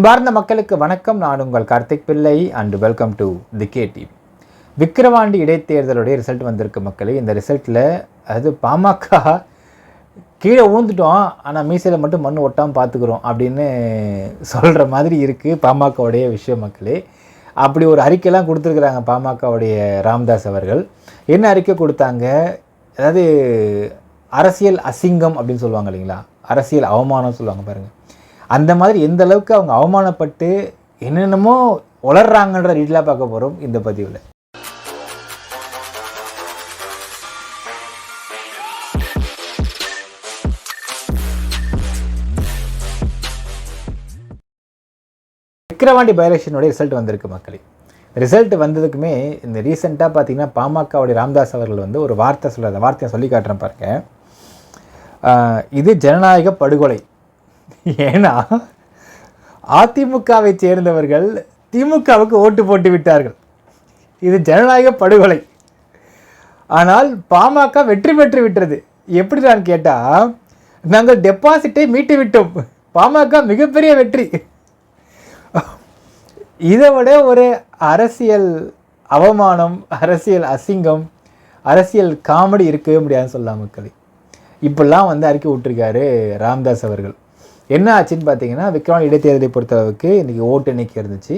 அன்பார்ந்த மக்களுக்கு வணக்கம். நான் உங்கள் Karthik Pillai and welcome to the K TV. Vikravandi இடைத்தேர்தலுடைய ரிசல்ட் வந்திருக்கு மக்களே. இந்த ரிசல்ட்டில் அதாவது பாமக கீழே ஊழ்ந்துட்டோம், ஆனால் மீசையில் மட்டும் மண் ஒட்டாமல் பார்த்துக்குறோம் அப்படின்னு சொல்கிற மாதிரி இருக்குது பாமகவுடைய விஷயம் மக்களே. அப்படி ஒரு அறிக்கையெல்லாம் கொடுத்துருக்குறாங்க பாமகவுடைய ராமதாஸ் அவர்கள். என்ன அறிக்கை கொடுத்தாங்க? அதாவது அரசியல் அசிங்கம் அப்படின்னு சொல்லுவாங்க இல்லைங்களா, அரசியல் அவமானம் சொல்லுவாங்க பாருங்கள். அந்த மாதிரி எந்த அளவுக்கு அவங்க அவமானப்பட்டு என்னென்னமோ வளர்றாங்கன்ற ரீதியாக பார்க்க போகிறோம் இந்த பதிவில். விக்கிரவாண்டி பை எலெக்ஷனுடைய ரிசல்ட் வந்திருக்கு மக்களே. ரிசல்ட் வந்ததுக்குமே இந்த ரீசெண்டாக பார்த்தீங்கன்னா பாமகவுடைய ராமதாஸ் அவர்கள் வந்து ஒரு வார்த்தை சொல்கிறார். அந்த வார்த்தையை சொல்லி காட்டுறேன் பாருங்க. இது ஜனநாயக படுகொலை. ஏன்னா அதிமுகவை சேர்ந்தவர்கள் திமுகவுக்கு ஓட்டு போட்டு விட்டார்கள். இது ஜனநாயக படுகொலை. ஆனால் பாமக வெற்றி பெற்று விட்டது. எப்படி நான் கேட்டால், நாங்கள் டெபாசிட்டை மீட்டு விட்டோம், பாமக மிகப்பெரிய வெற்றி. இதை விட ஒரு அரசியல் அவமானம், அரசியல் அசிங்கம், அரசியல் காமெடி இருக்கவே முடியாதுன்னு சொல்லலாம் மக்களே. இப்பெல்லாம் வந்து அறிக்கை விட்டுருக்காரு ராமதாஸ் அவர்கள். என்ன ஆச்சுன்னு பார்த்தீங்கன்னா, விக்கிரவாண்டி இடைத்தேர்தலை பொறுத்தளவுக்கு இன்றைக்கி ஓட்டு எண்ணிக்கை இருந்துச்சு.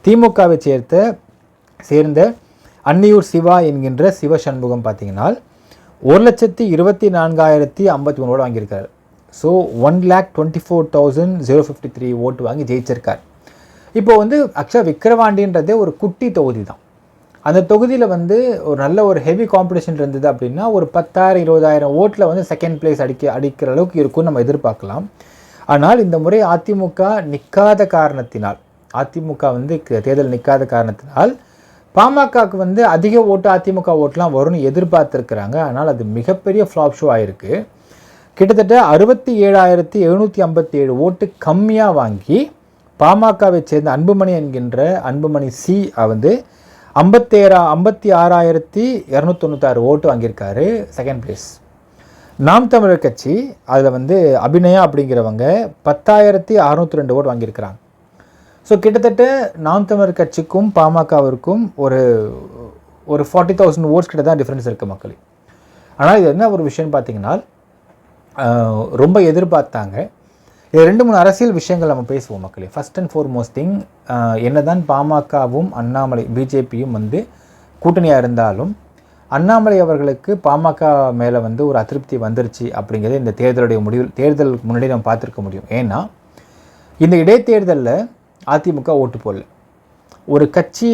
திமுகவை சேர்ந்த அன்னியூர் சிவா என்கின்ற சிவசண்முகம் பார்த்தீங்கன்னா 1,24,053 ஓட்டு வாங்கியிருக்காரு. ஸோ 1,24,053 ஓட்டு வாங்கி ஜெயிச்சிருக்கார். இப்போ வந்து ஆக்சுவலாக விக்கிரவாண்டின்றதே ஒரு குட்டி தொகுதி தான். அந்த தொகுதியில் வந்து ஒரு நல்ல ஒரு ஹெவி காம்படிஷன் இருந்தது அப்படின்னா ஒரு 10,000-20,000 ஓட்டில் வந்து செகண்ட் பிளேஸ் அடிக்கிற அளவுக்கு இருக்கும்னு நம்ம எதிர்பார்க்கலாம். ஆனால் இந்த முறை அதிமுக நிற்காத காரணத்தினால், அதிமுக வந்து தேர்தல் நிற்காத காரணத்தினால் பாமகவுக்கு வந்து அதிக ஓட்டு அதிமுக ஓட்டுலாம் வரும்னு எதிர்பார்த்துருக்குறாங்க. ஆனால் அது மிகப்பெரிய ஃப்ளாப் ஷோ ஆகிருக்கு. கிட்டத்தட்ட 67,757 ஓட்டு கம்மியாக வாங்கி பாமகவை சேர்ந்த அன்புமணி என்கின்ற அன்புமணி சி வந்து 56,296 ஓட்டு வாங்கியிருக்காரு, செகண்ட் பிளேஸ். நாம் தமிழர் கட்சி அதில் வந்து அபிநயா அப்படிங்கிறவங்க 10,602 ஓட்டு வாங்கியிருக்கிறாங்க. ஸோ கிட்டத்தட்ட நாம் தமிழர் கட்சிக்கும் பாமகவிற்கும் ஒரு 40,000 ஓட்ஸ் கிட்ட தான் டிஃப்ரென்ஸ் இருக்குது மக்களே. ஆனால் இது என்ன ஒரு விஷயம்னு பார்த்தீங்கன்னா, ரொம்ப எதிர்பார்த்தாங்க. இது 2-3 அரசியல் விஷயங்கள் நம்ம பேசுவோம் மக்களே. ஃபஸ்ட் அண்ட் ஃபார்மோஸ்ட் திங், என்ன தான் பாமகவும் அண்ணாமலை பிஜேபியும் வந்து கூட்டணியாக இருந்தாலும் அண்ணாமலை அவர்களுக்கு பாமக மேலே வந்து ஒரு அதிருப்தி வந்துருச்சு அப்படிங்கிறது இந்த தேர்தலுடைய தேர்தலுக்கு முன்னாடி நம்ம பார்த்துருக்க முடியும். ஏன்னா இந்த இடைத்தேர்தலில் அதிமுக ஓட்டு போடல. ஒரு கட்சி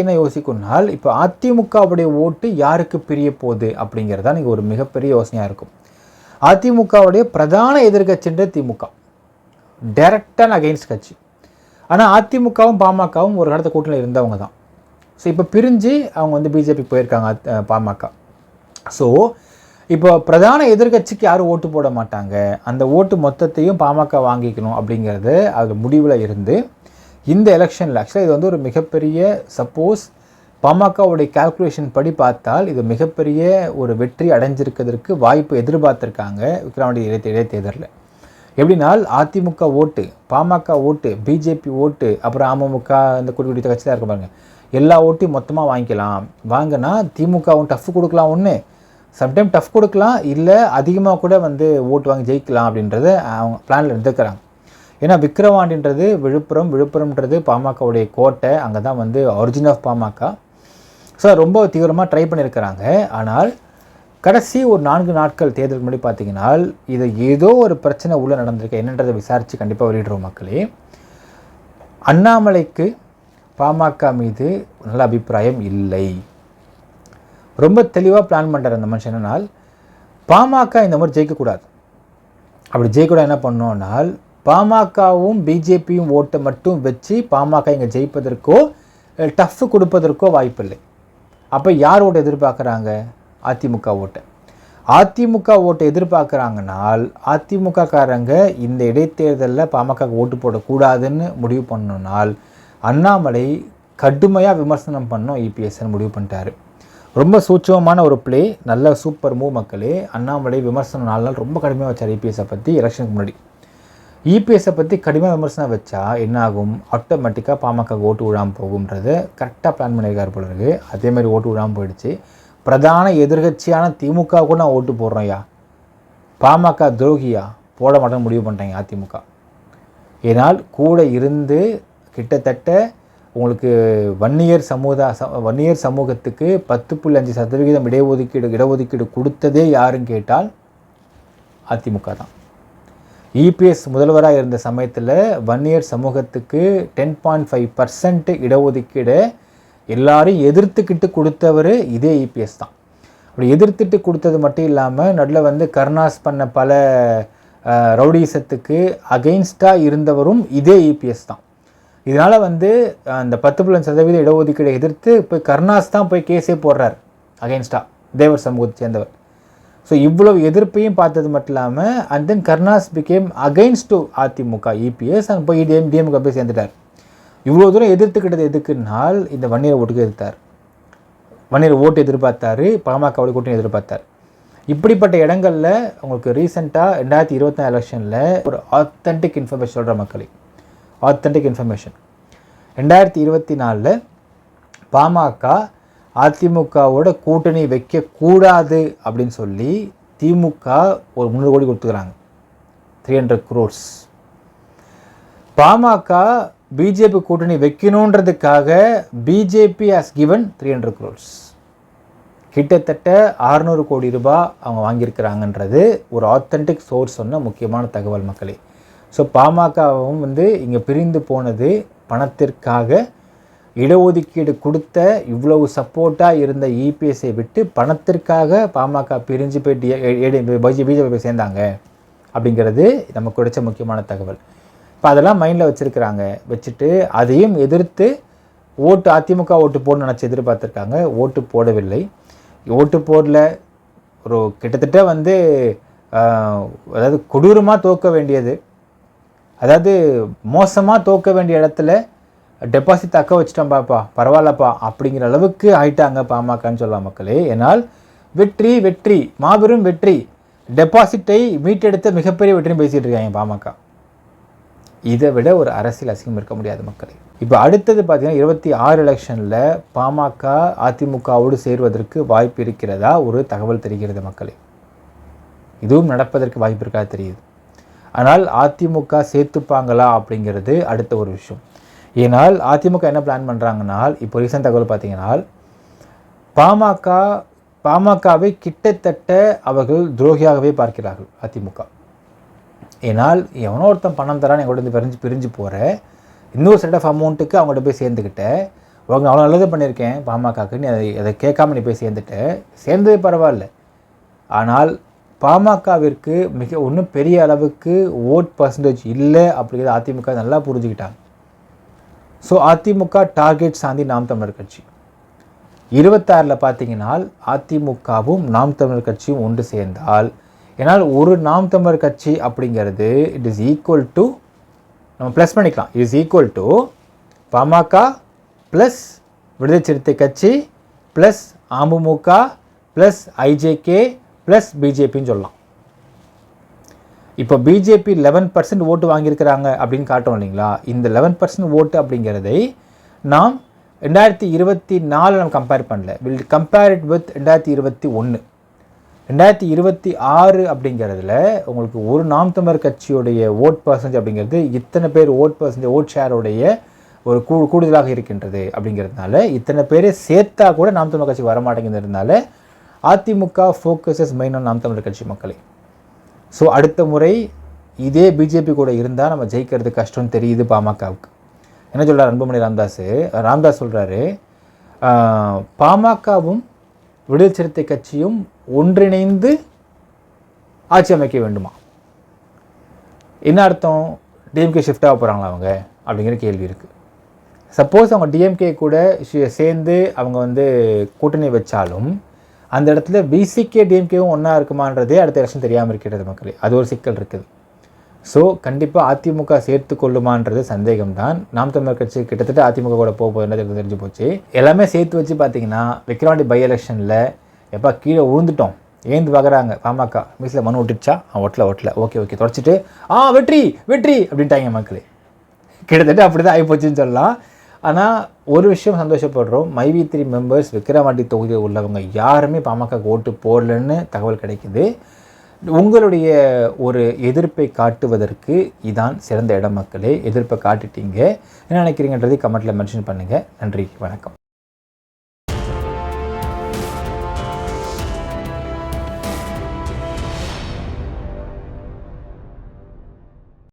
என்ன யோசிக்கும்னால், இப்போ அதிமுகவுடைய ஓட்டு யாருக்கு பிரிய போகுது அப்படிங்கிறது தான் இங்கே ஒரு மிகப்பெரிய யோசனையாக இருக்கும். அதிமுகவுடைய பிரதான எதிர்கட்சின்ற திமுக டைரக்டான அகெயின்ஸ்ட் கட்சி. ஆனால் அதிமுகவும் பாமகவும் ஒரு காலத்து கூட்டணியில் இருந்தவங்க தான். ஸோ இப்போ பிரிஞ்சு அவங்க வந்து பிஜேபிக்கு போயிருக்காங்க பாமக. ஸோ இப்போ பிரதான எதிர்கட்சிக்கு யாரும் ஓட்டு போட மாட்டாங்க, அந்த ஓட்டு மொத்தத்தையும் பாமக வாங்கிக்கணும் அப்படிங்கிறது அது முடிவில் இருந்து இந்த எலெக்ஷனில் ஆக்சுவலாக இது வந்து ஒரு மிகப்பெரிய, சப்போஸ் பாமகவுடைய கால்குலேஷன் படி பார்த்தால் இது மிகப்பெரிய ஒரு வெற்றி அடைஞ்சிருக்கிறதுக்கு வாய்ப்பு எதிர்பார்த்துருக்காங்க விக்கிரவாண்டி இடைத்தேர்தலில். எப்படினால் அதிமுக ஓட்டு, பாமக ஓட்டு, பிஜேபி ஓட்டு, அப்புறம் அமமுக, இந்த குடி கட்சி தான் இருக்க பாருங்க, எல்லா ஓட்டையும் மொத்தமாக வாங்கிக்கலாம். வாங்கினா திமுகவும் டஃப் கொடுக்கலாம், ஒன்று சம்டைம் டஃப் கொடுக்கலாம், இல்லை அதிகமாக கூட வந்து ஓட்டு வாங்கி ஜெயிக்கலாம் அப்படின்றத அவங்க பிளானில் இருந்துக்கிறாங்க. ஏன்னா விக்கிரவாண்டின்றது விழுப்புரம்ன்றது பாமகவுடைய கோட்டை, அங்கே தான் வந்து ஒரிஜின் ஆஃப் பாமக. ஸோ ரொம்ப தீவிரமாக ட்ரை பண்ணியிருக்கிறாங்க. ஆனால் கடைசி ஒரு 4 நாட்கள் தேர்தலுக்கு முன்னாடி பார்த்தீங்கன்னா இது ஏதோ ஒரு பிரச்சனை உள்ளே நடந்திருக்கு. என்னன்றதை விசாரித்து கண்டிப்பாக வெளியிடுறோம் மக்களே. அண்ணாமலைக்கு பாமக மீது நல்ல அபிப்பிராயம் இல்லை. ரொம்ப தெளிவாக பிளான் பண்ணுறார் அந்த மனுஷன். என்னன்னால் பாமக இந்த மாதிரி ஜெயிக்கக்கூடாது. அப்படி ஜெயிக்கூடாது என்ன பண்ணோன்னால், பாமகவும் பிஜேபியும் ஓட்டை மட்டும் வச்சு பாமக இங்கே ஜெயிப்பதற்கோ டஃப் கொடுப்பதற்கோ வாய்ப்பில்லை. அப்போ யார் ஓட்டை எதிர்பார்க்குறாங்க? அதிமுக ஓட்டை. அதிமுக ஓட்டை எதிர்பார்க்குறாங்கனால் அதிமுககாரங்க இந்த இடைத்தேர்தலில் பாமக ஓட்டு போடக்கூடாதுன்னு முடிவு பண்ணணுனால் அண்ணாமலை கடுமையாக விமர்சனம் பண்ணோம் இபிஎஸ்ன்னு முடிவு பண்ணிட்டாரு. ரொம்ப சூட்சமான ஒரு பிளே, நல்ல சூப்பர் மூவ் மக்களே. அண்ணாமலை விமர்சனம் 4 நாள் ரொம்ப கடுமையாக வச்சார் இபிஎஸ்ஸை பற்றி எலெக்ஷனுக்கு முன்னாடி. இபிஎஸ்ஸை பற்றி கடுமையாக விமர்சனம் வச்சா என்ன ஆகும், ஆட்டோமேட்டிக்காக பாமக ஓட்டு விழாமல் போகும்ன்றதை கரெக்டாக பிளான் பண்ணியிருக்காரு போல இருக்குது. அதேமாதிரி ஓட்டு விழாமல் போயிடுச்சு. பிரதான எதிர்கட்சியான திமுக கூட நான் ஓட்டு போடுறேன்யா, பாமக துரோகியா போட மாட்டேன்னு முடிவு பண்ணிட்டாங்க அதிமுக. ஏனால் கூட இருந்து கிட்டத்தட்ட உங்களுக்கு வன்னியர் சமூகத்துக்கு 10.5% இடஒதுக்கீடு கொடுத்ததே யாருன்னு கேட்டால் அதிமுக தான். இபிஎஸ் முதல்வராக இருந்த சமயத்தில் வன்னியர் சமூகத்துக்கு 10.5% இடஒதுக்கீடு எல்லாரையும் எதிர்த்துக்கிட்டு கொடுத்தவர் இதே இபிஎஸ் தான். அப்படி எதிர்த்துட்டு கொடுத்தது மட்டும் இல்லாமல் நடுவில் கருணாஸ் பண்ண பல ரவுடிசத்துக்கு அகெயின்ஸ்டாக இருந்தவரும் இதே இபிஎஸ் தான். இதனால் அந்த 10.5% இடஒதுக்கீடை எதிர்த்து இப்போ கருணாஸ் தான் போய் கேஸே போடுறார் அகெயின்ஸ்டாக, தேவர் சமூகத்தை சேர்ந்தவர். ஸோ இவ்வளவு எதிர்ப்பையும் பார்த்தது மட்டும் இல்லாமல் and then Karunas became against to AIADMK EPS அங்கே போய் டிஎம்கே போய் சேர்ந்துட்டார். இவ்வளோ தூரம் எதிர்த்துக்கிட்டது எதுக்குன்னால் இந்த வன்னியர் ஓட்டுக்கு எதிர்த்தார், வன்னியர் ஓட்டு எதிர்பார்த்தாரு, பாமகவோட கூட்டணி எதிர்பார்த்தார். இப்படிப்பட்ட இடங்களில் உங்களுக்கு ரீசெண்டாக 2024 எலெக்ஷனில் ஒரு ஆத்தென்டிக் இன்ஃபர்மேஷன் சொல்கிற மக்களே, ஆத்தென்டிக் இன்ஃபர்மேஷன் 2024 பாமக அதிமுகவோட கூட்டணி வைக்கக்கூடாது அப்படின்னு சொல்லி திமுக ஒரு 300 கோடி கொடுத்துக்கிறாங்க, 300 crores. பாமக பிஜேபி கூட்டணி வைக்கணுன்றதுக்காக பிஜேபி ஹஸ் கிவன் 300 crores. கிட்டத்தட்ட 600 கோடி ரூபாய் அவங்க வாங்கியிருக்கிறாங்கன்றது ஒரு ஆத்தென்டிக் சோர்ஸ் சொன்ன முக்கியமான தகவல் மக்களே. ஸோ பாமகவும் இங்கே பிரிந்து போனது பணத்திற்காக. இடஒதுக்கீடு கொடுத்த இவ்வளவு சப்போர்ட்டாக இருந்த இபிஎஸ்ஐ விட்டு பணத்திற்காக பாமக பிரிஞ்சு போய் பிஜேபி போய் சேர்ந்தாங்க அப்படிங்கிறது நமக்கு கிடைச்ச முக்கியமான தகவல். இப்போ அதெல்லாம் மைண்டில் வச்சுருக்கிறாங்க. வச்சுட்டு அதையும் எதிர்த்து ஓட்டு அதிமுக ஓட்டு போடணும்னு நினச்சி எதிர்பார்த்துருக்காங்க. ஓட்டு போடவில்லை. ஓட்டு போடல. ஒரு கிட்டத்தட்ட அதாவது கொடூரமாக தோற்க வேண்டியது, அதாவது மோசமாக தோற்க வேண்டிய இடத்துல டெபாசிட் தக்க வச்சிட்டோம் பாப்பா, பரவாயில்லப்பா அப்படிங்கிற அளவுக்கு ஆயிட்டாங்க பாமகன்னு சொல்லலாம் மக்களே. ஏன்னால் வெற்றி வெற்றி மாபெரும் வெற்றி, டெபாசிட்டை மீட்டெடுத்த மிகப்பெரிய வெற்றின்னு பேசிகிட்டு இருக்காங்க பாமக. இதை விட ஒரு அரசியல் அசிங்கம் இருக்க முடியாது மக்களே. இப்போ அடுத்தது பார்த்தீங்கன்னா 26 எலெக்ஷனில் பாமக அதிமுகவோடு சேர்வதற்கு வாய்ப்பு இருக்கிறதா ஒரு தகவல் தெரிகிறது மக்களே. இதுவும் நடப்பதற்கு வாய்ப்பு இருக்கா தெரியுது. ஆனால் அதிமுக சேர்த்துப்பாங்களா அப்படிங்கிறது அடுத்த ஒரு விஷயம். ஏனால் அதிமுக என்ன பிளான் பண்ணுறாங்கன்னா, இப்போ ரீசன்ட் தகவல் பார்த்தீங்கன்னா பாமகவை கிட்டத்தட்ட அவர்கள் துரோகியாகவே பார்க்கிறார்கள் அதிமுக. ஏனால் எவனோ ஒருத்தன் பணம் தரான் எங்கள்கிட்ட பிரிஞ்சு போகிற இன்னொரு செட் ஆஃப் அமௌண்ட்டுக்கு அவங்கள்ட்ட போய் சேர்ந்துக்கிட்ட, அவங்க அவ்வளோ நல்லது பண்ணியிருக்கேன் பாமகக்கு, நீ அதை கேட்காம நீ போய் சேர்ந்தது பரவாயில்ல. ஆனால் பாமகவிற்கு ஒன்றும் பெரிய அளவுக்கு ஓட் பர்சன்டேஜ் இல்லை அப்படிங்கிறது அதிமுக நல்லா புரிஞ்சுக்கிட்டாங்க. ஸோ அதிமுக டார்கெட் சாந்தி நாம் தமிழர் கட்சி 26 பார்த்தீங்கன்னா அதிமுகவும் நாம் தமிழர் கட்சியும் ஒன்று சேர்ந்தால், ஏன்னால் ஒரு நாம் தமிழர் கட்சி அப்படிங்கிறது இட் இஸ் ஈக்குவல் டு, நம்ம ப்ளஸ் பண்ணிக்கலாம், it is equal to PMK plus Viduthalai Siruthai Katchi plus AMMK plus IJK plus பிஜேபின்னு சொல்லலாம். இப்போ பிஜேபி 11% ஓட்டு வாங்கியிருக்கிறாங்க அப்படின்னு காட்டும் இல்லைங்களா. இந்த 11% ஓட்டு அப்படிங்கிறதை நாம் 2024 நம்ம கம்பேர் பண்ணல, வில் கம்பேர் இட் வித் 2021. 2026 அப்படிங்கிறதுல உங்களுக்கு ஒரு நாம் தமிழர் கட்சியுடைய ஓட் பர்சன்டேஜ் அப்படிங்கிறது இத்தனை பேர் ஓட் ஷேருடைய ஒரு கூடுதலாக இருக்கின்றது. அப்படிங்கிறதுனால இத்தனை பேரை சேர்த்தா கூட நாம் தமிழர் கட்சிக்கு வரமாட்டேங்கிறதுனால அதிமுக ஃபோக்கஸஸ் மெயினாக நாம் தமிழர் கட்சி மக்களே. ஸோ அடுத்த முறை இதே பிஜேபி கூட இருந்தால் நம்ம ஜெயிக்கிறது கஷ்டம்னு தெரியுது பாமகவுக்கு. என்ன சொல்கிறார் அன்புமணி ராமதாஸ் சொல்கிறாரு, பாமகவும் விடுதலை சிறுத்தை கட்சியும் ஒன்றிணைந்து ஆட்சி அமைக்க வேண்டுமா. என்ன அர்த்தம், டிஎம்கே ஷிஃப்ட் ஆக போகிறாங்களா அவங்க அப்படிங்கிற கேள்வி இருக்குது. சப்போஸ் அவங்க டிஎம்கே கூட சேர்ந்து அவங்க கூட்டணி வச்சாலும் அந்த இடத்துல பிசிகே டிஎம்கேவும் ஒன்றா இருக்குமான்றதே அடுத்த எலெக்ஷன் தெரியாமல் இருக்கிறது மக்களே. அது ஒரு சிக்கல் இருக்குது. ஸோ கண்டிப்பாக அதிமுக சேர்த்து கொள்ளுமான்றது சந்தேகம்தான். நாம் தமிழர் கட்சி கிட்டத்தட்ட அதிமுக கூட போகுதுன்றது தெரிஞ்சு போச்சு. எல்லாமே சேர்த்து வச்சு பார்த்தீங்கன்னா விக்கிரவாண்டி பை எலெக்ஷனில் எப்போ கீழே விழுந்துட்டோம், ஏந்து பார்க்குறாங்க பாமக மீசில் மனு ஒட்டிடுச்சா ஒட்டல ஓகே தொடச்சிட்டு வெற்றி வெற்றி அப்படின்ட்டாங்க மக்களே. கிட்டத்தட்ட அப்படி தான் ஆகிப்போச்சுன்னு சொல்லலாம். ஆனால் ஒரு விஷயம் சந்தோஷப்படுறோம், மைவி3 மெம்பர்ஸ் விக்கிரவாண்டி தொகுதியில் உள்ளவங்க யாருமே பாமக ஓட்டு போடலன்னு தகவல் கிடைக்குது. உங்களுடைய ஒரு எதிர்ப்பை காட்டுவதற்கு இதான் சிறந்த இடம் மக்களே. எதிர்ப்பை காட்டிட்டீங்க, என்ன நினைக்கிறீங்கன்றதை கமெண்ட்டில் மென்ஷன் பண்ணுங்கள். நன்றி, வணக்கம்.